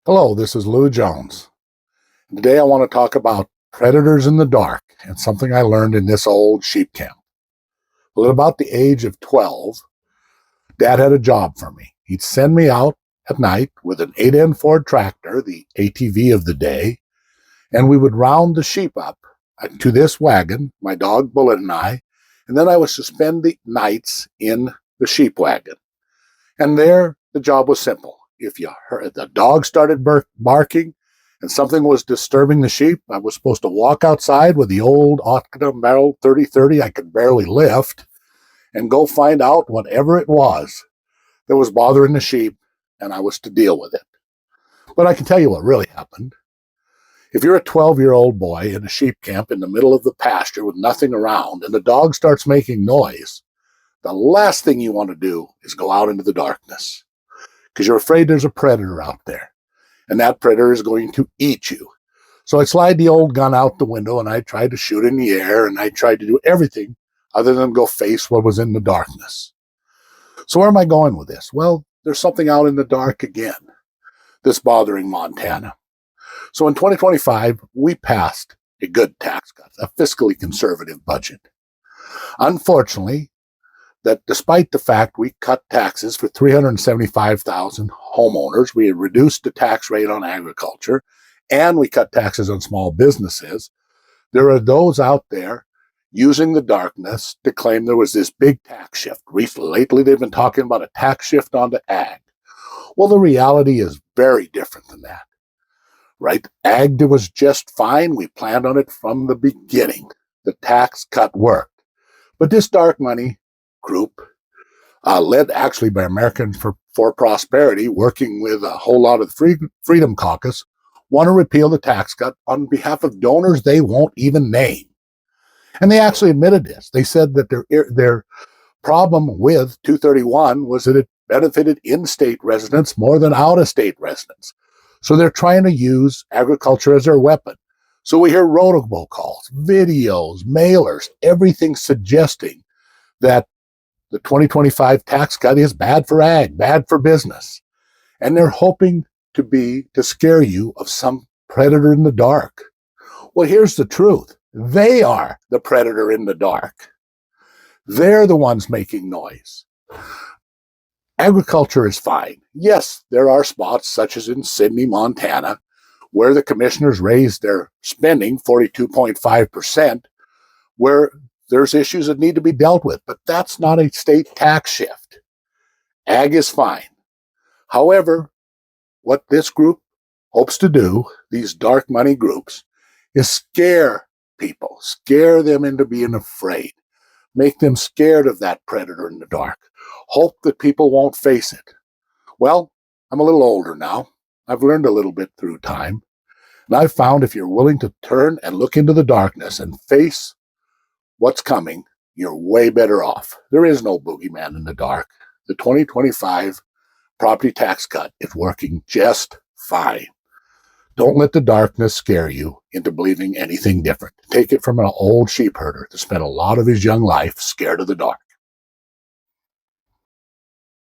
Hello, this is Llew Jones. Today I want to talk about predators in the dark and something I learned in this old sheep camp. Well, at about the age of 12, Dad had a job for me. He'd send me out at night with an 8N Ford tractor, the ATV of the day, and we would round the sheep up to this wagon, my dog Bullet and I, and then I was to spend the nights in the sheep wagon. And there, the job was simple. If you heard the dog started barking and something was disturbing the sheep, I was supposed to walk outside with the old Octa barrel 30-30 I could barely lift and go find out whatever it was that was bothering the sheep, and I was to deal with it. But I can tell you what really happened. If you're a 12-year-old boy in a sheep camp in the middle of the pasture with nothing around and the dog starts making noise, the last thing you want to do is go out into the darkness, because you're afraid there's a predator out there, and that predator is going to eat you. So I slide the old gun out the window, and I tried to shoot in the air, and I tried to do everything other than go face what was in the darkness. So where am I going with this? Well, there's something out in the dark again that's bothering Montana. So in 2025, we passed a good tax cut, a fiscally conservative budget. Unfortunately, that despite the fact we cut taxes for 375,000 homeowners, we had reduced the tax rate on agriculture, and we cut taxes on small businesses, there are those out there using the darkness to claim there was this big tax shift. Lately, they've been talking about a tax shift onto ag. Well, the reality is very different than that, right? Ag was just fine. We planned on it from the beginning. The tax cut worked. But this dark money group, led actually by Americans for Prosperity, working with a whole lot of the Freedom Caucus, want to repeal the tax cut on behalf of donors they won't even name. And they actually admitted this. They said that their problem with 231 was that it benefited in-state residents more than out-of-state residents. So they're trying to use agriculture as their weapon. So we hear robocalls, videos, mailers, everything suggesting that the 2025 tax cut is bad for ag, bad for business. And they're hoping to scare you of some predator in the dark. Well, here's the truth. They are the predator in the dark. They're the ones making noise. Agriculture is fine. Yes, there are spots, such as in Sydney, Montana, where the commissioners raised their spending 42.5%, where there's issues that need to be dealt with, but that's not a state tax shift. Ag is fine. However, what this group hopes to do, these dark money groups, is scare people, scare them into being afraid, make them scared of that predator in the dark, hope that people won't face it. Well, I'm a little older now. I've learned a little bit through time, and I've found if you're willing to turn and look into the darkness and face what's coming, you're way better off. There is no boogeyman in the dark. The 2025 property tax cut is working just fine. Don't let the darkness scare you into believing anything different. Take it from an old sheep herder that spent a lot of his young life scared of the dark.